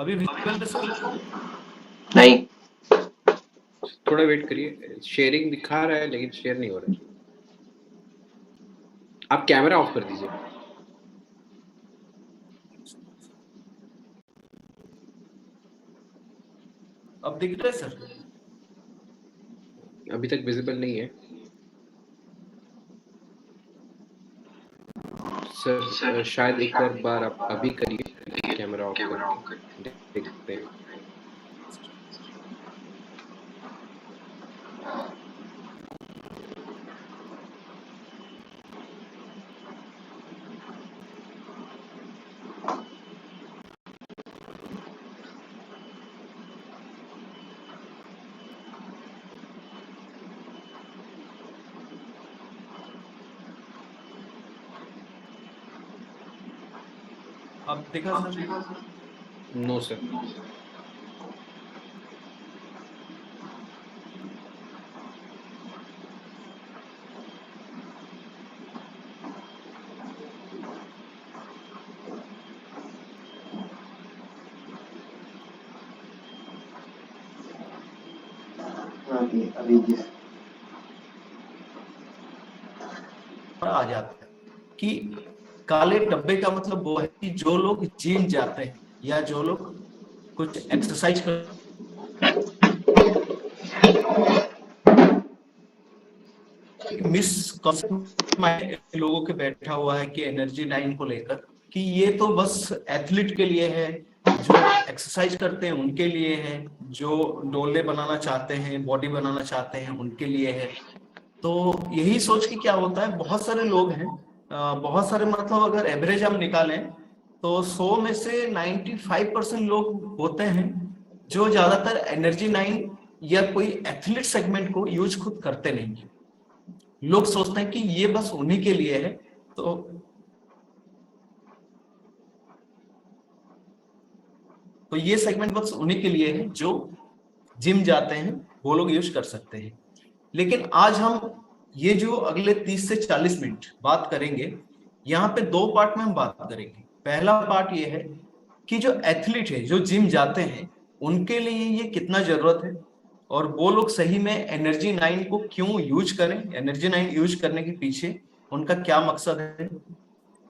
अभी विजुअल है सर? नहीं, थोड़ा वेट करिए, शेयरिंग दिखा रहा है लेकिन शेयर नहीं हो रहा है। आप कैमरा ऑफ कर दीजिए। अब दिख रहा है सर? अभी तक विजिबल नहीं है सर। शायद एक और बार आप अभी करिए कैमरा ऑफ करके, देखते हैं। अब देखा सर? No sir. अभी आ जाता है कि काले डब्बे का मतलब वो है कि जो लोग जिम जाते हैं या जो लोग कुछ एक्सरसाइज कर मिसकॉन्सेप्ट लोगों के बैठा हुआ है कि एनर्जी 9 को लेकर कि ये तो बस एथलीट के लिए है, जो एक्सरसाइज करते हैं उनके लिए है, जो डोले बनाना चाहते हैं, बॉडी बनाना चाहते हैं उनके लिए है। तो यही सोच के क्या होता है, बहुत सारे लोग हैं, बहुत सारे मतलब अगर एवरेज हम निकालें तो 100 में से 95% लोग होते हैं जो ज्यादातर एनर्जी 9 या कोई एथलीट सेगमेंट को यूज खुद करते नहीं है। लोग सोचते हैं कि ये बस उन्हीं के लिए है। तो ये सेगमेंट बस उन्हीं के लिए है जो जिम जाते हैं, वो लोग यूज कर सकते हैं। लेकिन आज हम ये जो अगले 30 से 40 मिनट बात करेंगे, यहाँ पे दो पार्ट में हम बात करेंगे। पहला पार्ट ये है कि जो एथलीट है, जो जिम जाते हैं, उनके लिए ये कितना जरूरत है और वो लोग सही में एनर्जी 9 को क्यों यूज करें, एनर्जी 9 यूज करने के पीछे उनका क्या मकसद है।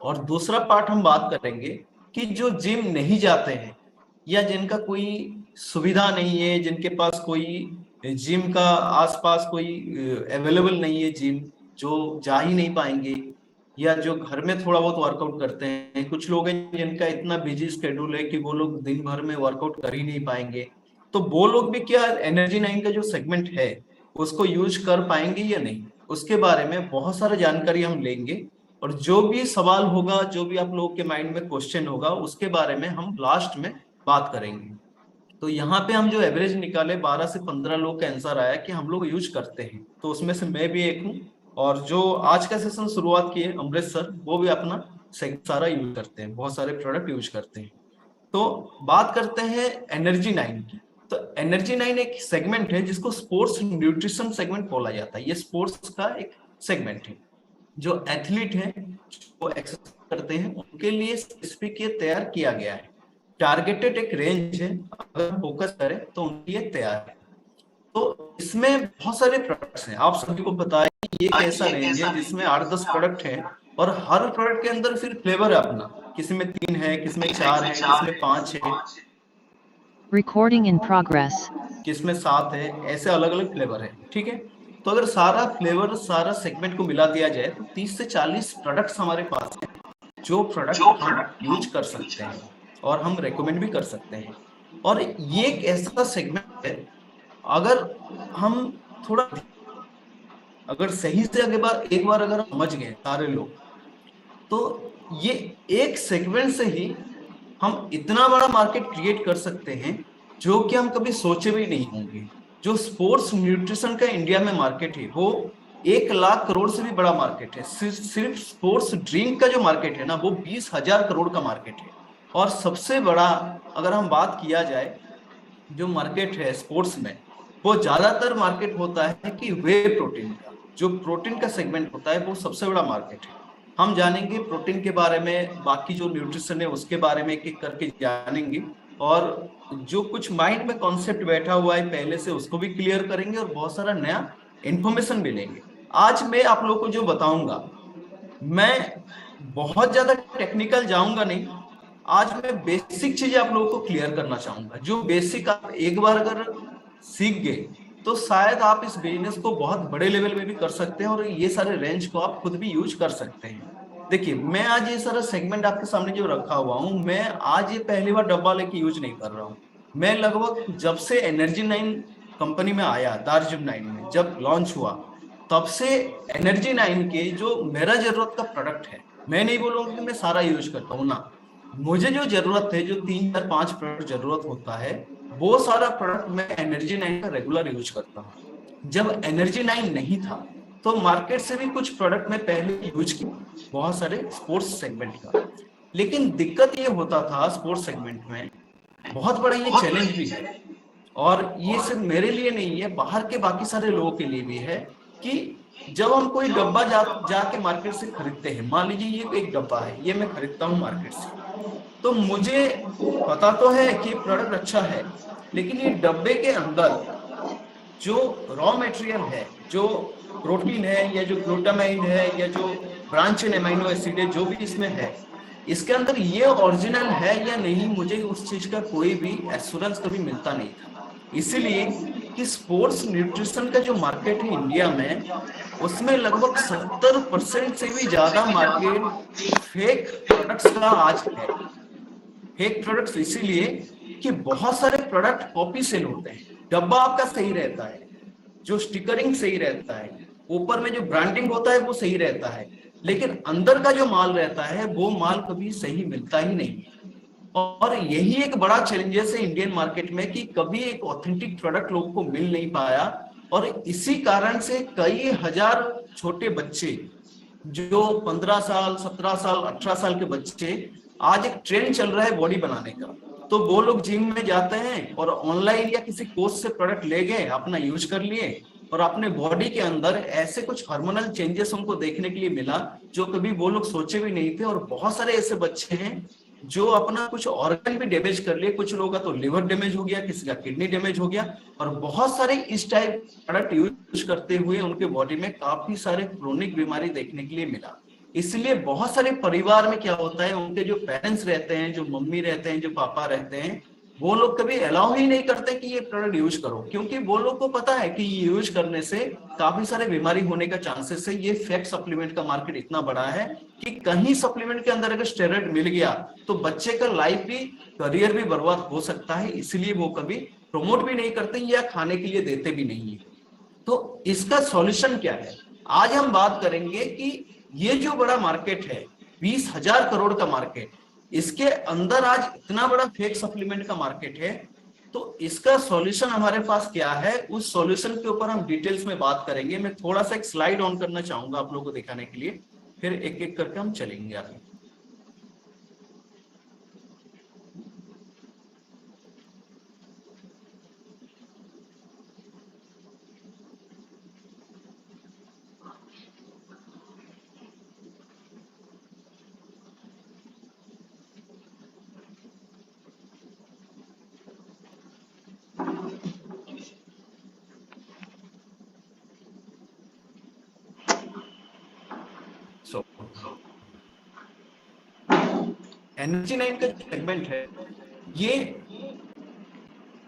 और दूसरा पार्ट हम बात करेंगे कि जो जिम नहीं जाते हैं या जिनका कोई सुविधा नहीं है, जिनके पास कोई जिम का आसपास कोई अवेलेबल नहीं है जिम, जो जा ही नहीं पाएंगे, या जो घर में थोड़ा बहुत वर्कआउट करते हैं। कुछ लोग हैं जिनका इतना बिजी स्केड्यूल है कि वो लोग दिन भर में वर्कआउट कर ही नहीं पाएंगे। तो वो लोग भी क्या एनर्जी 9 का जो सेगमेंट है उसको यूज कर पाएंगे या नहीं, उसके बारे में बहुत सारा जानकारी हम लेंगे। और जो भी सवाल होगा, जो भी आप लोगों के माइंड में क्वेश्चन होगा, उसके बारे में हम लास्ट में बात करेंगे। तो यहाँ पे हम जो एवरेज निकाले 12 से 15 लोग का आंसर आया कि हम लोग यूज करते हैं, तो उसमें से मैं भी एक हूँ। और जो आज का सेशन शुरुआत किए अमृत सर, वो भी अपना सारा यूज करते हैं, बहुत सारे प्रोडक्ट यूज करते हैं। तो बात करते हैं एनर्जी 9 की। तो एनर्जी 9 एक सेगमेंट है जिसको स्पोर्ट्स न्यूट्रिशन सेगमेंट बोला जाता है। ये स्पोर्ट्स का एक सेगमेंट है। जो एथलीट हैं, जो एक्सरसाइज करते हैं, उनके लिए स्पेसिफिक ये तैयार किया गया है। टारगेटेड एक रेंज है, अगर फोकस करें तो उनके लिए तैयार है। तो इसमें बहुत सारे प्रोडक्ट्स हैं। आप सभी को पता है कि ये एक ऐसा रेंज है जिसमें 8-10 प्रोडक्ट हैं और हर प्रोडक्ट के अंदर फिर फ्लेवर है अपना। किसी में 3 है, किसी में 4 है, किसी में 5 है, Recording in progress. किसमें 7 है, ऐसे अलग अलग फ्लेवर है। ठीक है, तो अगर सारा फ्लेवर, सारा सेगमेंट को मिला दिया जाए तो 30 से 40 प्रोडक्ट्स हमारे पास हैं, जो प्रोडक्ट हम यूज कर सकते हैं और हम रेकमेंड भी कर सकते हैं। और ये एक ऐसा सेगमेंट है, अगर हम थोड़ा, अगर सही से एक बार अगर समझ गए सारे लोग, तो ये एक सेगमेंट से ही हम इतना बड़ा मार्केट क्रिएट कर सकते हैं जो कि हम कभी सोचे भी नहीं होंगे। जो स्पोर्ट्स न्यूट्रिशन का इंडिया में मार्केट है वो 1 लाख करोड़ से भी बड़ा मार्केट है। सिर्फ स्पोर्ट्स ड्रिंक का जो मार्केट है ना, वो 20,000 करोड़ का मार्केट है। और सबसे बड़ा अगर हम बात किया जाए जो मार्केट है स्पोर्ट्स में, वो ज्यादातर मार्केट होता है कि वे प्रोटीन का, जो प्रोटीन का सेगमेंट होता है वो सबसे बड़ा मार्केट है। हम जानेंगे प्रोटीन के बारे में, बाकी जो न्यूट्रिशन है उसके बारे में एक एक करके जानेंगे। और जो कुछ माइंड में कॉन्सेप्ट बैठा हुआ है पहले से उसको भी क्लियर करेंगे और बहुत सारा नया इंफॉर्मेशन भी लेंगे। आज मैं आप लोगों को जो बताऊंगा, मैं बहुत ज्यादा टेक्निकल जाऊंगा नहीं। आज मैं बेसिक चीजें आप लोगों को क्लियर करना चाहूंगा। जो बेसिक आप एक बार अगर सीख गए तो शायद आप इस बिजनेस को बहुत बड़े लेवल में भी कर सकते हैं और ये सारे रेंज को आप खुद भी यूज कर सकते हैं। देखिए, मैं आज ये सारा सेगमेंट आपके सामने जो रखा हुआ हूँ, मैं आज ये पहली बार डब्बा लेके यूज नहीं कर रहा हूँ। मैं लगभग जब से एनर्जी 9 कंपनी में आया, दार्जिलिंग 9 में जब लॉन्च हुआ, तब से एनर्जी 9 के जो मेरा जरूरत का प्रोडक्ट है, मैं नहीं बोलूंगा कि मैं सारा यूज करता हूँ ना, मुझे जो जरूरत है, जो 3 या 5 प्रोडक्ट जरूरत होता है, वो सारा प्रोडक्ट मैं एनर्जी 9 का रेगुलर यूज करता हूँ। जब एनर्जी 9 नहीं था तो मार्केट से भी कुछ प्रोडक्ट मैं पहले यूज किया, बहुत सारे स्पोर्ट्स सेगमेंट का। लेकिन दिक्कत ये होता था स्पोर्ट्स सेगमेंट में, बहुत बड़ा ये चैलेंज भी है और ये सिर्फ मेरे लिए नहीं है, बाहर के बाकी सारे लोगों के लिए भी है, कि जब हम कोई डब्बा जाके मार्केट से खरीदते हैं, मान लीजिए ये एक डब्बा है, ये मैं खरीदता हूँ मार्केट से, तो मुझे पता तो है कि प्रोडक्ट अच्छा है, लेकिन ये डब्बे के अंदर जो रॉ मटेरियल है, जो प्रोटीन है या जो ग्लूटामाइन है या जो ब्रांच एंड एमाइनो एसिड है, जो भी इसमें है, इसके अंदर ये ओरिजिनल है या नहीं, मुझे उस चीज का कोई भी एश्योरेंस कभी मिलता नहीं था। इसीलिए कि स्पोर्ट्स न्यूट्रिशन का जो मार्केट है इंडिया में, उसमें लगभग 70% से भी ज्यादा मार्केट फेक प्रोडक्ट्स का आज है। फेक प्रोडक्ट्स इसीलिए कि बहुत सारे प्रोडक्ट कॉपी सेल होते हैं। डब्बा आपका सही रहता है, जो स्टिकरिंग सही रहता है, ऊपर में जो ब्रांडिंग होता है वो सही रहता है, लेकिन अंदर का जो माल रहता है वो माल कभी सही मिलता ही नहीं। और यही एक बड़ा चैलेंजेस है इंडियन मार्केट में कि कभी एक ऑथेंटिक प्रोडक्ट लोगों को मिल नहीं पाया। और इसी कारण से कई हजार छोटे बच्चे, जो 15 साल 17 साल 18 साल के बच्चे, आज एक ट्रेंड चल रहा है बॉडी बनाने का, तो वो लोग जिम में जाते हैं और ऑनलाइन या किसी कोर्स से प्रोडक्ट ले गए, अपना यूज कर लिए, और अपने बॉडी के अंदर ऐसे कुछ हार्मोनल चेंजेस उनको देखने के लिए मिला जो कभी वो लोग सोचे भी नहीं थे। और बहुत सारे ऐसे बच्चे हैं जो अपना कुछ ऑर्गन भी डैमेज कर लिए, कुछ लोगों का तो लिवर डैमेज हो गया, किसी का किडनी डैमेज हो गया, और बहुत सारे इस टाइप प्रोडक्ट यूज करते हुए उनके बॉडी में काफी सारे क्रोनिक बीमारी देखने के लिए मिला। इसलिए बहुत सारे परिवार में क्या होता है, उनके जो पेरेंट्स रहते हैं, जो मम्मी रहते हैं, जो पापा रहते हैं, वो लोग कभी अलाउ ही नहीं करते कि ये प्रोडक्ट यूज करो, क्योंकि वो लोग को पता है कि ये यूज करने से काफी सारे बीमारी होने का चांसेस है। ये फैक्ट सप्लीमेंट का मार्केट इतना बड़ा है कि कहीं सप्लीमेंट के अंदर अगर स्टेरॉइड मिल गया तो बच्चे का लाइफ भी, करियर भी बर्बाद हो सकता है। इसलिए वो कभी प्रमोट भी नहीं करते या खाने के लिए देते भी नहीं है। तो इसका सॉल्यूशन क्या है, आज हम बात करेंगे कि ये जो बड़ा मार्केट है, 20,000 करोड़ का मार्केट, इसके अंदर आज इतना बड़ा फेक सप्लीमेंट का मार्केट है, तो इसका सॉल्यूशन हमारे पास क्या है, उस सॉल्यूशन के ऊपर हम डिटेल्स में बात करेंगे। मैं थोड़ा सा एक स्लाइड ऑन करना चाहूंगा आप लोगों को दिखाने के लिए, फिर एक एक करके हम चलेंगे आगे। एनर्जी 9 का सेगमेंट है, ये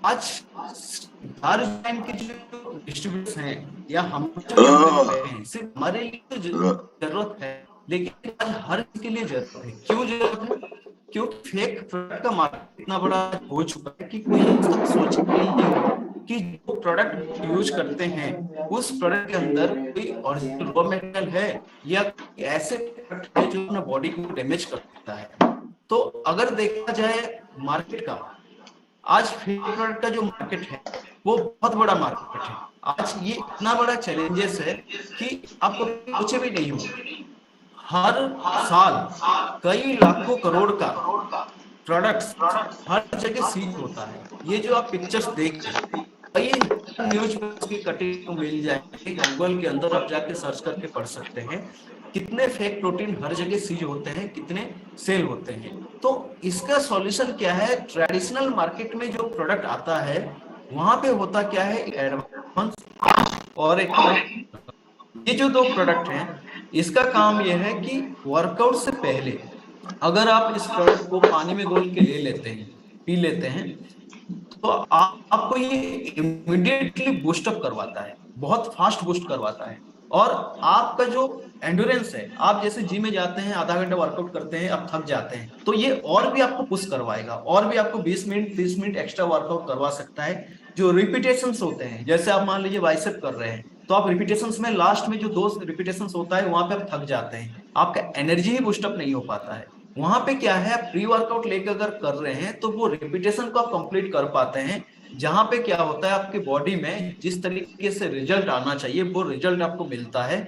आज दार्जिलिंग के जो डिस्ट्रीब्यूटर्स हैं या हम हैं, सिर्फ हमारे लिए तो जरूरत है, लेकिन आज हर किसी के लिए जरूरत है। क्यों जरूरत है? क्योंकि फेक प्रोडक्ट का मार्केट इतना बड़ा हो चुका है कि कोई सोच नहीं कि जो प्रोडक्ट यूज करते हैं उस प्रोडक्ट के अंदर कोई ओरिजिनल रॉ मटेरियल है या ऐसे प्रोडक्ट है जो अपना बॉडी को डैमेज कर सकता है। तो अगर देखा जाए मार्केट का, आज फेक प्रोडक्ट का जो मार्केट है वो बहुत बड़ा मार्केट है। आज ये इतना बड़ा चैलेंजेस है कि आपको सोचे भी नहीं होंगे। हर साल कई लाखों करोड़ का प्रोडक्ट्स हर जगह सीज होता है। ये जो आप पिक्चर्स देख रहे हैं, कई न्यूज की कटिंग मिल जाएगी, गूगल के अंदर आप जाके सर्च करके पढ़ सकते हैं। कितने फेक प्रोटीन हर जगह सीज होते हैं, कितने सेल होते हैं। तो इसका सॉल्यूशन क्या है? ट्रेडिशनल मार्केट में जो प्रोडक्ट आता है वहां पे होता क्या है, एडवांस और एक, ये जो दो प्रोडक्ट हैं इसका काम यह है कि वर्कआउट से पहले अगर आप इस प्रोडक्ट को पानी में घोल के ले लेते हैं, पी लेते हैं, तो आपको ये इमीडिएटली बूस्टअप करवाता है, बहुत फास्ट बूस्ट करवाता है। और आपका जो एंड्योरेंस है, आप जैसे जिम में जाते हैं, आधा घंटा वर्कआउट करते हैं, आप थक जाते हैं, तो ये और भी आपको पुश करवाएगा, और भी आपको 20 मिनट 30 मिनट एक्स्ट्रा वर्कआउट करवा सकता है। जो रिपीटेशंस होते हैं, जैसे आप मान लीजिए बाइसेप कर रहे हैं, तो आप रिपीटेशंस में लास्ट में जो 2 रिपीटेशंस होता है वहां पे आप थक जाते हैं, आपका एनर्जी ही बूस्टअप नहीं हो पाता है। वहां पे क्या है, प्री वर्कआउट लेकर अगर कर रहे हैं तो वो रिपीटेशन को आप कंप्लीट कर पाते हैं, जहां पे क्या होता है आपकी बॉडी में जिस तरीके से रिजल्ट आना चाहिए वो रिजल्ट आपको मिलता है।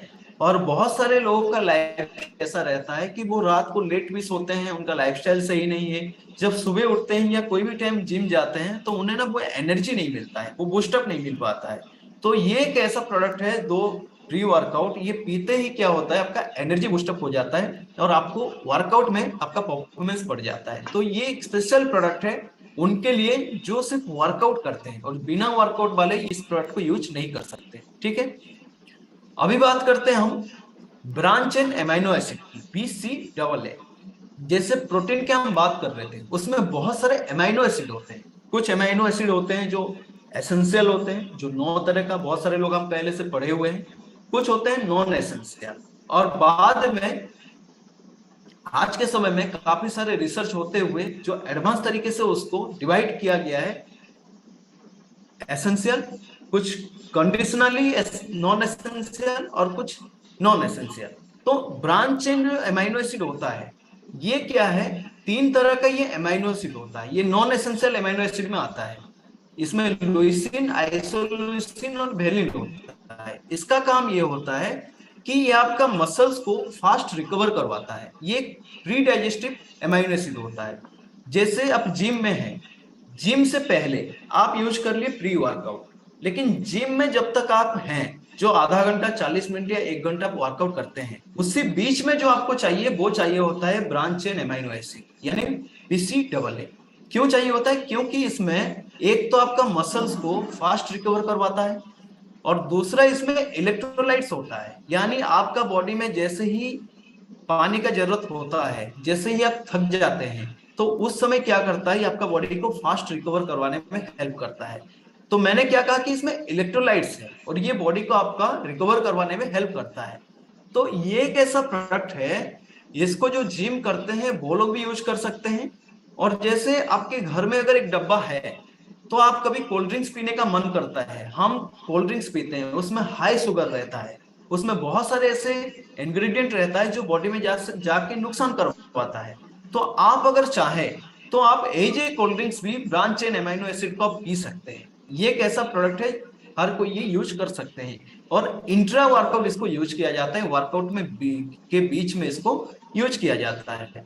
और बहुत सारे लोगों का लाइफ ऐसा रहता है कि वो रात को लेट भी सोते हैं, उनका लाइफस्टाइल सही नहीं है, जब सुबह उठते हैं या कोई भी टाइम जिम जाते हैं तो उन्हें ना वो एनर्जी नहीं मिलता है, वो बूस्टअप नहीं मिल पाता है। तो ये एक ऐसा प्रोडक्ट है, दो प्री वर्कआउट, ये पीते ही क्या होता है आपका एनर्जी बूस्टअप हो जाता है और आपको वर्कआउट में आपका परफॉर्मेंस बढ़ जाता है। तो ये एक स्पेशल प्रोडक्ट है उनके लिए जो सिर्फ वर्कआउट करते हैं, और बिना वर्कआउट वाले इस प्रोडक्ट को यूज नहीं कर सकते। ठीक है, अभी बात करते हैं हम ब्रांच एंड एमाइनो एसिड की, BCAA। जैसे प्रोटीन की हम बात कर रहे थे, उसमें बहुत सारे एमाइनो एसिड होते हैं। कुछ एमाइनो एसिड होते हैं जो एसेंशियल होते हैं, जो 9 तरह का, बहुत सारे लोग हम पहले से पढ़े हुए हैं। कुछ होते हैं नॉन एसेंशियल, और बाद में आज के समय में काफी सारे रिसर्च होते हुए जो एडवांस तरीके से उसको डिवाइड किया गया है, एसेंशियल, कुछ कंडीशनली नॉन एसेंशियल और कुछ नॉन एसेंशियल। तो ब्रांच एंड एमाइनो एसिड होता है, ये क्या है, 3 तरह का ये एमाइनो एसिड होता है। ये नॉन एसेंशियल एमाइनो एसिड में आता है, इसमें लुइसिन, आइसोल्यूसिन और वेलिन होता है। इसका काम ये होता है कि ये आपका मसल्स को फास्ट रिकवर करवाता है। ये प्री डाइजेस्टिव एमाइनो एसिड होता है। जैसे आप जिम में हैं, जिम से पहले आप यूज कर लिए प्री वर्कआउट, लेकिन जिम में जब तक आप हैं, जो आधा घंटा 40 मिनट या 1 घंटा वर्कआउट करते हैं, उसी बीच में जो आपको चाहिए वो चाहिए होता है ब्रांच चेन एमाइनो एसिड, यानी BCAA। क्यों चाहिए होता है? क्योंकि इसमें एक तो आपका मसल्स को फास्ट रिकवर करवाता है, और दूसरा इसमें इलेक्ट्रोलाइट्स होता है, यानी आपका बॉडी में जैसे ही पानी का जरूरत होता है, जैसे ही आप थक जाते हैं, तो उस समय क्या करता है, आपका बॉडी को फास्ट रिकवर करवाने में हेल्प करता है। तो मैंने क्या कहा कि इसमें इलेक्ट्रोलाइट्स है और ये बॉडी को आपका रिकवर करवाने में हेल्प करता है। तो ये एक ऐसा प्रोडक्ट है, इसको जो जिम करते हैं वो लोग भी यूज कर सकते हैं। और जैसे आपके घर में अगर एक डब्बा है, तो आप कभी कोल्ड ड्रिंक्स पीने का मन करता है, हम कोल्ड ड्रिंक्स पीते हैं, उसमें हाई शुगर रहता है, उसमें बहुत सारे ऐसे इंग्रेडिएंट रहता है जो बॉडी में जाके नुकसान करवाता है। तो आप अगर चाहें तो आप एज ए कोल्ड ड्रिंक्स भी ब्रांच चेन एमाइनो एसिड को आप पी सकते हैं। ये एक ऐसा प्रोडक्ट है, हर कोई ये यूज कर सकते हैं, और इंट्रा वर्कआउट इसको यूज किया जाता है, वर्कआउट में के बीच में इसको यूज किया जाता है।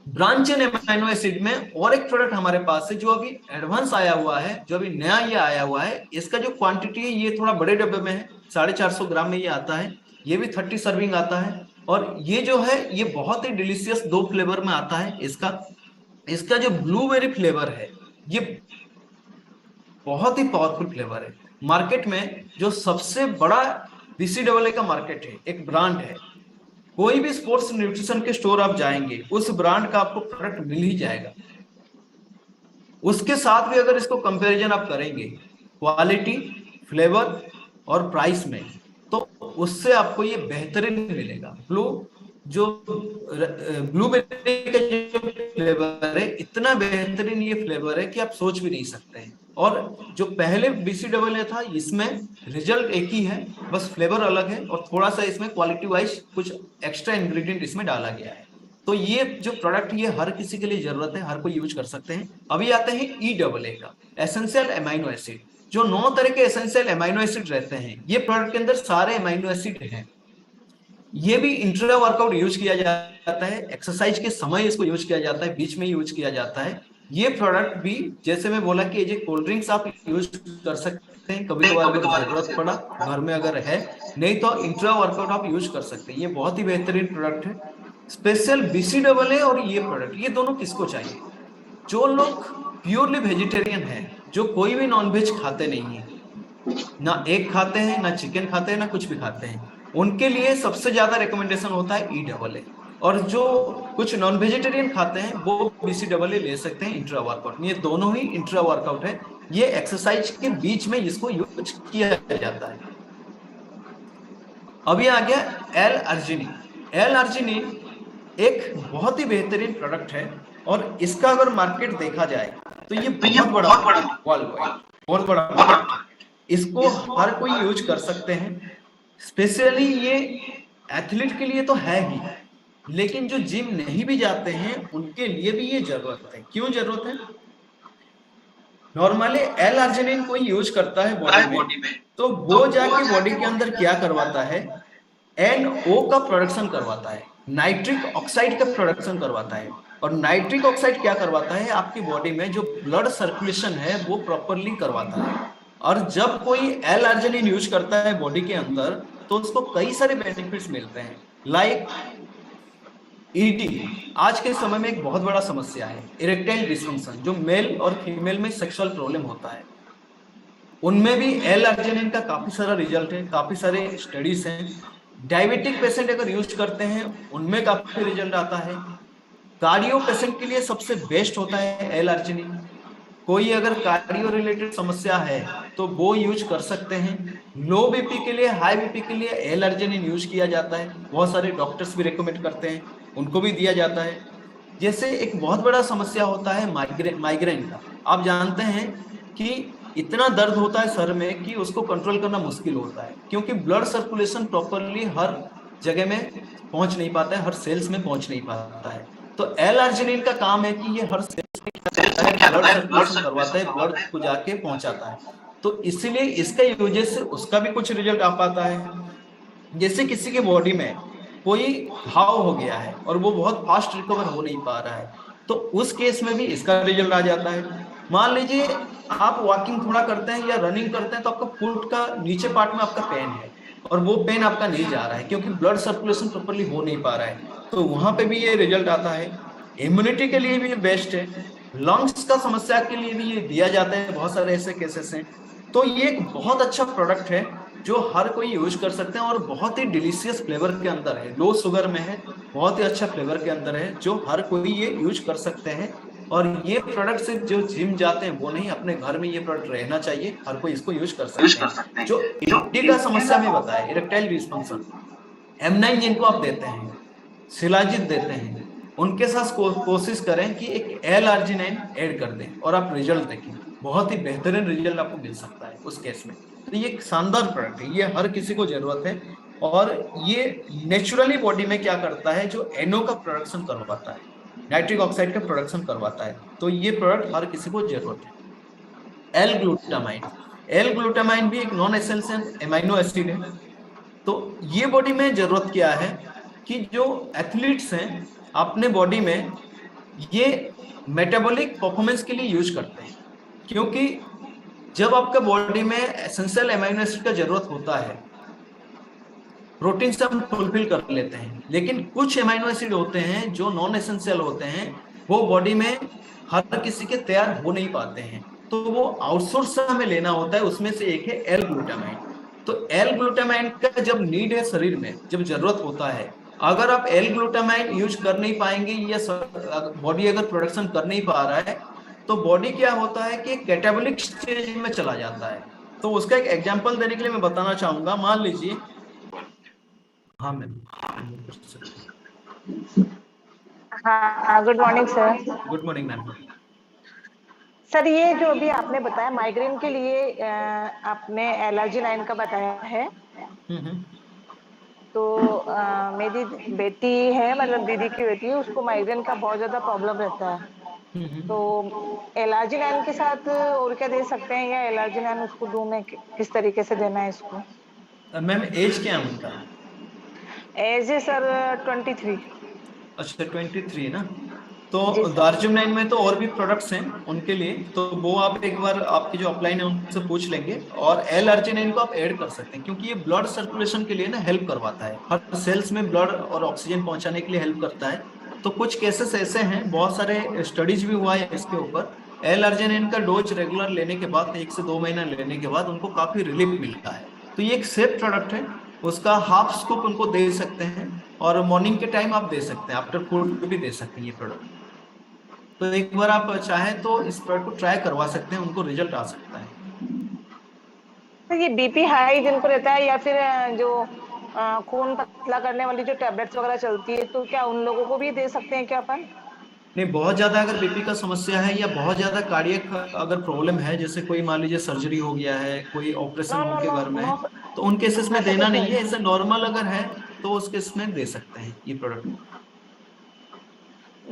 ब्रांच एंड एमाइनो एसिड में और एक प्रोडक्ट हमारे पास है जो अभी एडवांस आया हुआ है, जो अभी नया ये आया हुआ है। इसका जो क्वांटिटी है ये थोड़ा बड़े डब्बे में है, 450 ग्राम में ये आता है, ये भी 30 सर्विंग आता है। और ये जो है ये बहुत ही डिलीशियस 2 फ्लेवर में आता है। इसका जो ब्लूबेरी फ्लेवर है ये बहुत ही पावरफुल फ्लेवर है। मार्केट में जो सबसे बड़ा BCAA का मार्केट है, एक ब्रांड है, कोई भी स्पोर्ट्स न्यूट्रिशन के स्टोर आप जाएंगे, उस ब्रांड का आपको प्रोडक्ट मिल ही जाएगा। उसके साथ भी अगर इसको कंपैरिजन आप करेंगे क्वालिटी, फ्लेवर और प्राइस में, तो उससे आपको ये बेहतरीन मिलेगा। ब्लूबेरी का जो फ्लेवर है, इतना बेहतरीन ये फ्लेवर है कि आप सोच भी नहीं सकते हैं। और जो पहले BCAA था, इसमें रिजल्ट एक ही है, बस फ्लेवर अलग है और थोड़ा सा इसमें क्वालिटी वाइज कुछ एक्स्ट्रा इंग्रेडिएंट इसमें डाला गया है। तो ये जो प्रोडक्ट ये हर किसी के लिए जरूरत है, हर कोई यूज कर सकते हैं। अभी आते हैं EAA का, एसेंशियल एमाइनो एसिड। जो 9 तरह के एसेंशियल एमाइनो एसिड रहते हैं, ये प्रोडक्ट के अंदर सारे एमाइनो एसिड हैं। ये भी इंट्रा वर्कआउट यूज किया जाता है, एक्सरसाइज के समय इसको यूज किया जाता है, बीच में यूज किया जाता है। ये प्रोडक्ट भी जैसे मैं बोला कि ये कोल्ड ड्रिंक्स आप यूज कर सकते हैं, कभी कभार अगर जरूरत पड़ा घर में अगर है, नहीं तो इंट्रा वर्कआउट आप यूज कर सकते हैं। ये बहुत ही बेहतरीन प्रोडक्ट है। स्पेशल BCAA और ये प्रोडक्ट, ये दोनों किसको चाहिए? जो लोग प्योरली वेजिटेरियन है, जो कोई भी नॉनवेज खाते नहीं है, ना एग खाते हैं, ना चिकन खाते हैं, ना कुछ भी खाते हैं, उनके लिए सबसे ज्यादा रिकमेंडेशन होता है EAA। और जो कुछ नॉन वेजिटेरियन खाते हैं वो BCAA ले सकते हैं इंट्रा वर्कआउट। ये दोनों ही इंट्रा वर्कआउट है। ये एक्सरसाइज के बीच में इसको यूज किया जाता है। अभी आ गया L-arginine। L-arginine एक बहुत ही बेहतरीन प्रोडक्ट है, और इसका अगर मार्केट देखा जाए तो ये बहुत बड़ा वर्ल्ड वाइड बहुत बड़ा मार्केट है। इसको हर कोई यूज कर सकते हैं। स्पेशली ये एथलीट के लिए तो है ही, लेकिन जो जिम नहीं भी जाते हैं उनके लिए भी ये जरूरत है। क्यों जरूरत है? नॉर्मली L-arginine कोई यूज करता है बॉडी में, तो वो जाके बॉडी के अंदर क्या करवाता है, NO का प्रोडक्शन करवाता है, नाइट्रिक ऑक्साइड का प्रोडक्शन करवाता है। और नाइट्रिक ऑक्साइड क्या करवाता है, आपकी बॉडी में जो ब्लड सर्कुलेशन है वो प्रॉपरली करवाता है। और जब कोई L-arginine यूज करता है बॉडी के अंदर तो उसको कई सारे बेनिफिट्स मिलते हैं। लाइक ED आज के समय में एक बहुत बड़ा समस्या है, इरेक्टाइल डिसफंक्शन, जो मेल और फीमेल में सेक्सुअल प्रॉब्लम होता है, उनमें भी L-arginine का काफी सारा रिजल्ट है, काफी सारे स्टडीज हैं। डायबिटिक पेशेंट अगर यूज करते हैं उनमें काफी रिजल्ट आता है। कार्डियो पेशेंट के लिए सबसे बेस्ट होता है L-arginine। कोई अगर कार्डियो रिलेटेड समस्या है तो वो यूज कर सकते हैं। लो बीपी के लिए, हाई बीपी के लिए L-arginine यूज किया जाता है। बहुत सारे डॉक्टर्स भी रिकमेंड करते हैं, उनको भी दिया जाता है। जैसे एक बहुत बड़ा समस्या होता है माइग्रेन का। आप जानते हैं कि इतना दर्द होता है सर में कि उसको कंट्रोल करना मुश्किल होता है, क्योंकि ब्लड सर्कुलेशन प्रॉपरली हर जगह में पहुंच नहीं पाता है, हर सेल्स में पहुंच नहीं पाता है। तो L-arginine का काम है कि ये हर सेल्स में क्या करता है, ब्लड सर्कुलेशन करवाता है, ब्लड को जाके पहुंचाता है। तो इसीलिए इसका यूजेस से उसका भी कुछ रिजल्ट आ पाता है। जैसे किसी के बॉडी में कोई घाव हो गया है और वो बहुत फास्ट रिकवर हो नहीं पा रहा है, तो उस केस में भी इसका रिजल्ट आ जाता है। मान लीजिए आप वॉकिंग थोड़ा करते हैं या रनिंग करते हैं तो आपका फुट का नीचे पार्ट में आपका पेन है, और वो पेन आपका नहीं जा रहा है क्योंकि ब्लड सर्कुलेशन प्रॉपरली हो नहीं पा रहा है, तो वहां पे भी ये रिजल्ट आता है। इम्यूनिटी के लिए भी ये बेस्ट है। लंग्स का समस्या के लिए भी ये दिया जाता है, बहुत सारे ऐसे केसेस हैं। तो ये एक बहुत अच्छा प्रोडक्ट है जो हर कोई यूज कर सकते हैं, और बहुत ही डिलीशियस फ्लेवर के अंदर है, लो शुगर में है, बहुत ही अच्छा फ्लेवर के अंदर है, जो हर कोई ये यूज कर सकते हैं। और ये प्रोडक्ट सिर्फ जो जिम जाते हैं वो नहीं, अपने घर में ये प्रोडक्ट रहना चाहिए, हर कोई इसको यूज कर सकते हैं। जो ED का समस्या में बताया, इरेक्टाइल डिसफंक्शन, M9 जिनको आप देते हैं, शिलाजीत देते हैं, उनके साथ कोशिश करें कि एक L-arginine ऐड कर दें और आप रिजल्ट देखें, बहुत ही बेहतरीन रिजल्ट आपको मिल सकता है उस केस में। तो ये एक शानदार प्रोडक्ट है, ये हर किसी को जरूरत है। और ये नेचुरली बॉडी में क्या करता है, जो NO का प्रोडक्शन करवाता है, नाइट्रिक ऑक्साइड का प्रोडक्शन करवाता है। तो ये प्रोडक्ट हर किसी को जरूरत है। L-glutamine भी एक नॉन एसेंशियल एमाइनो एसिड है। तो ये बॉडी में जरूरत क्या है कि जो एथलीट्स हैं अपने बॉडी में ये मेटाबॉलिक परफॉर्मेंस के लिए यूज करते हैं, क्योंकि जब आपका बॉडी में एसेंशियल एमाइनो एसिड का जरूरत होता है, प्रोटीन से हम फुलफिल कर लेते हैं, लेकिन कुछ एमाइनो एसिड होते हैं जो नॉन एसेंशियल होते हैं, वो बॉडी में हर किसी के तैयार हो नहीं पाते हैं, तो वो आउटसोर्स से हमें लेना होता है। उसमें से एक है L-glutamine। तो L-glutamine का जब नीड है शरीर में, जब जरूरत होता है, अगर आप L-glutamine यूज कर नहीं पाएंगे या बॉडी अगर प्रोडक्शन कर नहीं पा रहा है, तो बॉडी क्या होता है कि कैटाबॉलिक स्टेज में चला जाता है। तो उसका एक एग्जांपल देने के लिए मैं बताना चाहूंगा। मान लीजिए, हाँ मैम, हाँ, good morning sir. Good morning ma'am. Sir, ये जो अभी आपने बताया माइग्रेन के लिए आपने L-arginine का बताया है। तो मेरी बेटी है, मतलब दीदी की बेटी है, उसको माइग्रेन का बहुत ज्यादा प्रॉब्लम रहता है। तो L-arginine के साथ और क्या दे सकते हैं, या L-arginine उसको दूं मैं, किस तरीके से देना है इसको? मैम एज क्या है उनका? एज है सर 23। अच्छा 23 ना। जी तो सर। दार्जिलिंग में तो और भी प्रोडक्ट्स हैं उनके लिए, तो वो आप एक बार आपके जो अपलाइन है उनसे पूछ लेंगे। और एल अर्जिनाइन को आप ऐड कर सकते हैं, क्योंकि ये ब्लड सर्कुलेशन के लिए ना हेल्प करवाता है, हर सेल्स में ब्लड और ऑक्सीजन पहुंचाने के लिए हेल्प करता है। तो कुछ केसेस ऐसे हैं, बहुत सारे स्टडीज भी हुआ है इसके ऊपर। एल अर्जिनाइन का डोज रेगुलर लेने के बाद, 1 से 2 महीना लेने के बाद उनको काफी रिलीफ मिलता है। तो ये एक सेफ प्रोडक्ट है, उसका हाफ स्कूप उनको दे सकते हैं, और मॉर्निंग के टाइम आप दे सकते हैं, आफ्टर फूड भी दे सकते हैं ये प्रोडक्ट। तो एक बार आप चाहें तो इस प्रोडक्ट को ट्राई करवा सकते हैं, उनको रिजल्ट आ सकता है। तो ये बीपी हाई जिनको रहता है, या फिर जो खून पतला करने वाली जो टैबलेट्स वगैरह चलती है, तो क्या उन लोगों को भी दे सकते हैं क्या अपन? नहीं, बहुत ज्यादा अगर बीपी का समस्या है या बहुत ज्यादा कार्डियक अगर प्रॉब्लम है, जैसे कोई मान लीजिए सर्जरी हो गया है, कोई ऑपरेशन नो हो नो के नो घर में नो, है, तो उन केसेस में ऐसा देना कुछ नहीं है। नहीं। ऐसे नॉर्मल अगर है तो उस केस में दे सकते हैं ये प्रोडक्ट।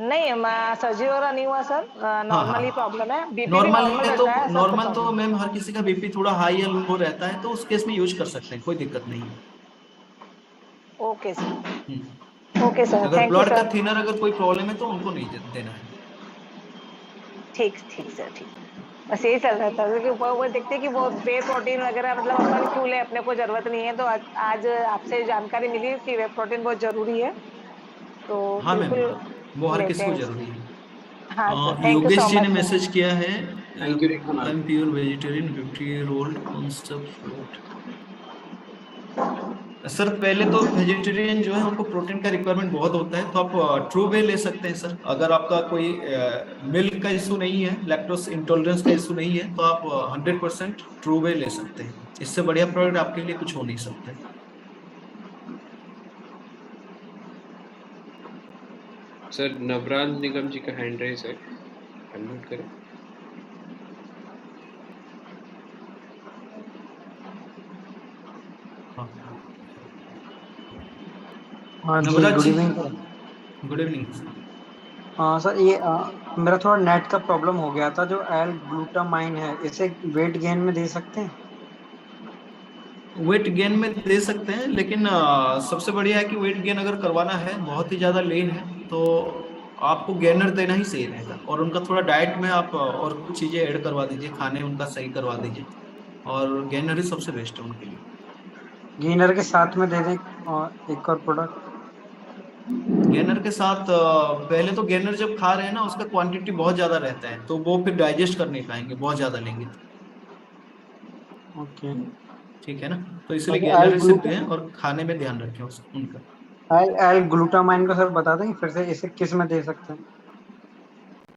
नहीं, सर्जरी वगैरह नहीं हुआ सर, हाँ हाँ नॉर्मली हाँ, प्रॉब्लम है, बीपी भी नॉर्मल नॉर्मल है तो, रहता है, ऐसा तो नॉर्मल तो प्रॉब्लम। मैम हर किसी का बीपी थोड़ा हाई या लो रहता है, तो उस केस में यूज कर सकते हैं, कोई दिक्कत नहीं है। Okay sir. Hmm. Okay sir, अगर थैंक यू ब्लड का सर। थिनर अगर कोई प्रॉब्लम है तो उनको नहीं देना है। ठीक ठीक सर, ठीक। बस यही चल रहा था, क्योंकि वो देखते हैं कि वो वे प्रोटीन वगैरह मतलब अपन क्यों ले, अपने को जरूरत नहीं है, तो आज आपसे जानकारी मिली कि वे प्रोटीन बहुत जरूरी है, तो हाँ मैम, बिल्कुल वो हर लेते किसी को हैं जरूरी इसको। है। हाँ सर, थैंक यू योगेश सो जी ने मच सर। मैसेज किया है, thank you Rekha I ma'am. Am pure vegetarian 50 year old on सब फ्रूट। सर पहले तो वेजिटेरियन जो है उनको प्रोटीन का रिक्वायरमेंट बहुत होता है, तो आप ट्रू वे ले सकते हैं सर। अगर आपका कोई मिल्क का इशू नहीं है, लैक्टोज इंटॉलरेंस का इशू नहीं है, तो आप 100% ट्रू वे ले सकते हैं। इससे बढ़िया प्रोडक्ट आपके लिए कुछ हो नहीं सकता है। सर नवराज निगम जी का हैंड रेस है, अनम्यूट करें। हाँ, हाँ जी, नवराज गुड जी, evening sir. Good evening sir. हाँ सर, ये मेरा थोड़ा नेट का प्रॉब्लम हो गया था। जो एल ग्लूटामाइन है, इसे वेट गेन में दे सकते हैं? वेट गेन में दे सकते हैं, लेकिन सबसे बढ़िया है कि वेट गेन अगर करवाना है, बहुत ही ज्यादा लेन है, तो आपको गेनर देना ही सही रहेगा। और उनका थोड़ा डाइट में आप और कुछ चीजें ऐड करवा दीजिए, खाने उनका सही करवा दीजिए, और गेनर ही सबसे बेस्ट है उनके लिए। गेनर के साथ में दे दें एक और प्रोडक्ट? गेनर के साथ पहले तो गेनर जब खा रहे हैं ना, उसका क्वांटिटी बहुत ज्यादा रहता है, तो वो फिर डाइजेस्ट कर नहीं पाएंगे, बहुत ज्यादा लेंगे तो। ओके। ठीक है ना, तो इसलिए बाकी गेनर ही सिर्फ दें, और खाने में ध्यान रखें उनका। एल एल ग्लूटामाइन को सर बता देंगे फिर से, इसे किस में दे सकते हैं?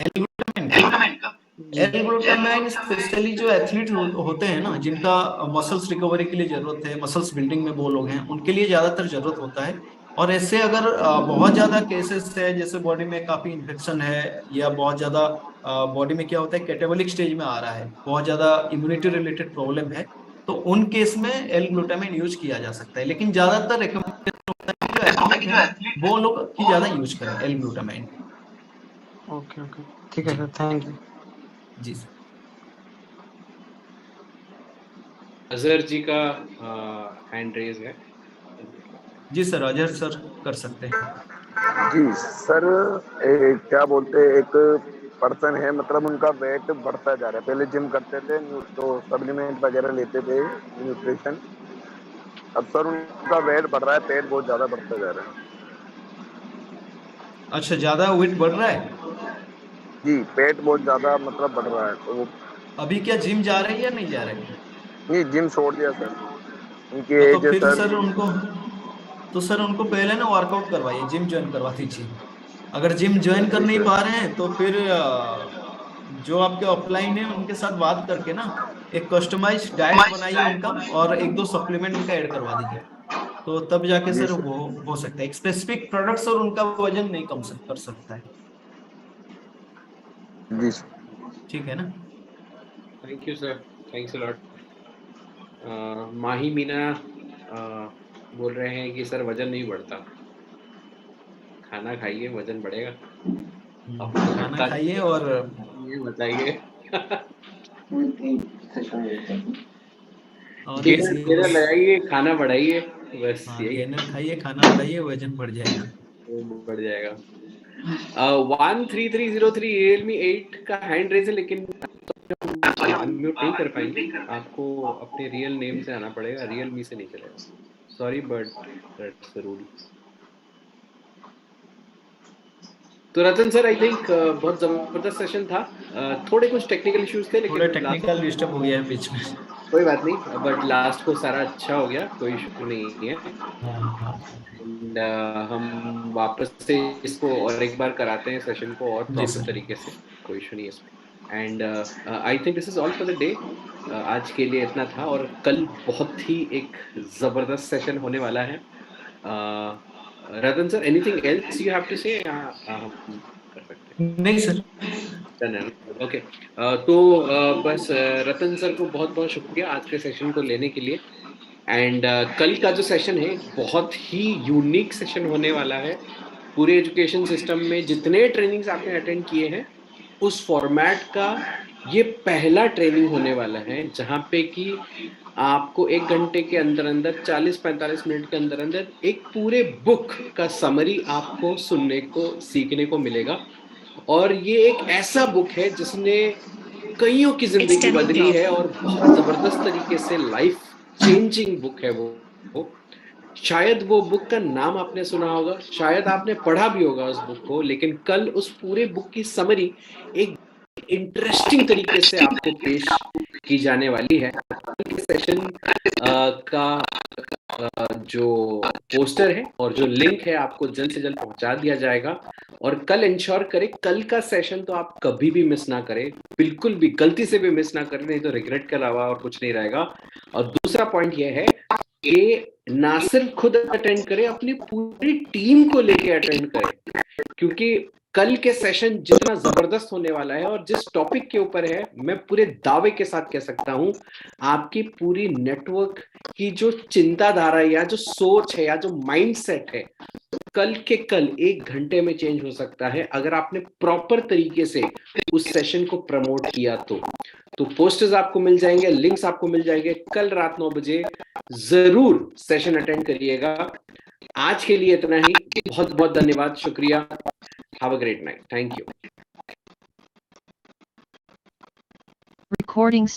एल-ग्लूटामाइन का, जी। एल-ग्लूटामाइन स्पेशली जो एथलीट होते हैं ना, जिनका मसल्स रिकवरी के लिए जरूरत है, मसल्स बिल्डिंग में वो लोग हैं, उनके लिए ज्यादातर जरूरत होता है। और ऐसे अगर बहुत ज्यादा केसेस है, जैसे बॉडी में काफी इन्फेक्शन है, या बहुत ज्यादा बॉडी में क्या होता है, कैटेबोलिक स्टेज में आ रहा है, बहुत ज्यादा इम्यूनिटी रिलेटेड प्रॉब्लम है, तो उन केस में एल ग्लूटामाइन यूज किया जा सकता है। लेकिन ज्यादातर रिकमेंडेशन होता है कि जो एथलीट हैं वो लोग की ज्यादा यूज करें एल ग्लूटामाइन। ओके ओके, ठीक है जी, सर, थैंक यू। जी सर। अजहर जी का हैंड रेज है, अनम्यूट करते हैं। जी सर, अजहर सर कर सकते हैं। जी सर, क्या बोलते हैं, एक पर्सन है, मतलब उनका वेट बढ़ता जा रहा है। पहले जिम करते थे तो सप्लीमेंट वगैरह लेते थे, न्यूट्रिशन। अब सर उनका वेट बढ़ रहा है, पेट बहुत ज्यादा बढ़ता जा रहा है। अच्छा, ज्यादा वेट बढ़ रहा है? जी, पेट बहुत ज्यादा मतलब बढ़ रहा है, तो वो अभी क्या जिम जा रहे हैं या नहीं जा रहे हैं? नहीं, जिम छोड़ दिया सर। उनकी हाँ, तो एज है फिर सर। सर उनको, तो सर उनको पहले ना वर्कआउट करवाइए, जिम ज्वाइन करवा दीजिए। अगर जिम ज्वाइन कर जी नहीं सर। पा रहे हैं तो फिर जो आपके ऑफलाइन है उनके साथ बात करके ना, एक कस्टमाइज डाइट बनाइए उनका, और 1-2 सप्लीमेंट उनका ऐड करवा दीजिए। तो तब जाके जी सर सर। वो हो सकता है, एक स्पेसिफिक प्रोडक्ट्स और उनका वजन नहीं कम कर सकता है। जी सर। ठीक है ना? Thank you sir, thanks a lot. Mahi Meena बोल रहे हैं कि सर वजन नहीं बढ़ता, खाना खाइए वजन बढ़ेगा। आपको खाना पता खाइए और, ये बताइए। और गेनर इसी गेनर उस, लगाइए, खाना बढ़ाइए, बस हाँ यही गेनर खाइए, खाना बढ़ाइए, वजन बढ़ जाएगा। वो बढ़ जाएगा। 13303 Realme 8 का हैंड रेज है, लेकिन अनम्यूट नहीं कर पाएंगे, आपको अपने रियल नेम से आना पड़ेगा, रियलमी से नहीं चलेगा, sorry but that's the rule. तो रतन सर, आई थिंक बहुत जबरदस्त सेशन था। थोड़े कुछ टेक्निकल इश्यूज थे, थोड़े लेकिन टेक्निकल डिस्टर्ब हो गया है बीच में। कोई बात नहीं, बट लास्ट को सारा अच्छा हो गया, कोई इशू नहीं है। And, हम वापस से इसको और एक बार कराते हैं सेशन को और जी प्रॉपर सर। तरीके से, कोई इशू नहीं है इसमें। And I think this is all for the day. आज के लिए इतना था, और कल बहुत ही एक जबरदस्त सेशन होने वाला है। Ratan sir, anything else you have to say? हम कर सकते हैं? नहीं सर। ओके, तो बस रतन सर को बहुत बहुत शुक्रिया आज के सेशन को लेने के लिए। एंड कल का जो सेशन है बहुत ही यूनिक सेशन होने वाला है। पूरे एजुकेशन सिस्टम में जितने ट्रेनिंग्स आपने अटेंड किए हैं, उस फॉर्मेट का ये पहला ट्रेनिंग होने वाला है, जहाँ पे कि आपको 1 घंटे के अंदर अंदर 40-45 मिनट के अंदर अंदर एक पूरे बुक का समरी आपको सुनने को, सीखने को मिलेगा। और ये एक ऐसा बुक है जिसने कईयों की जिंदगी बदली है, और बहुत जबरदस्त तरीके से लाइफ चेंजिंग बुक है वो। शायद वो बुक का नाम आपने सुना होगा, शायद आपने पढ़ा भी होगा उस बुक को, लेकिन कल उस पूरे बुक की समरी एक इंटरेस्टिंग तरीके से आपको पेश की जाने वाली है। कल के सेशन का जो पोस्टर है और जो लिंक है आपको जल्द से जल्द पहुंचा दिया जाएगा। और कल इंश्योर करें, कल का सेशन तो आप कभी भी मिस ना करें, बिल्कुल भी गलती से भी मिस ना करें, नहीं तो रिग्रेट के अलावा और कुछ नहीं रहेगा। और दूसरा पॉइंट यह है कि ना सिर्फ खुद अटेंड करें, अपनी पूरी टीम को लेके अटेंड करें, क्योंकि कल के सेशन जितना जबरदस्त होने वाला है और जिस टॉपिक के ऊपर है, मैं पूरे दावे के साथ कह सकता हूं, आपकी पूरी नेटवर्क की जो चिंताधारा या जो सोच है या जो माइंडसेट है, कल के कल 1 घंटे में चेंज हो सकता है, अगर आपने प्रॉपर तरीके से उस सेशन को प्रमोट किया तो पोस्टर्स आपको मिल जाएंगे, लिंक्स आपको मिल जाएंगे। कल रात 9 बजे जरूर सेशन अटेंड करिएगा। आज के लिए इतना ही, बहुत बहुत धन्यवाद, शुक्रिया। Have a great night, thank you. Recording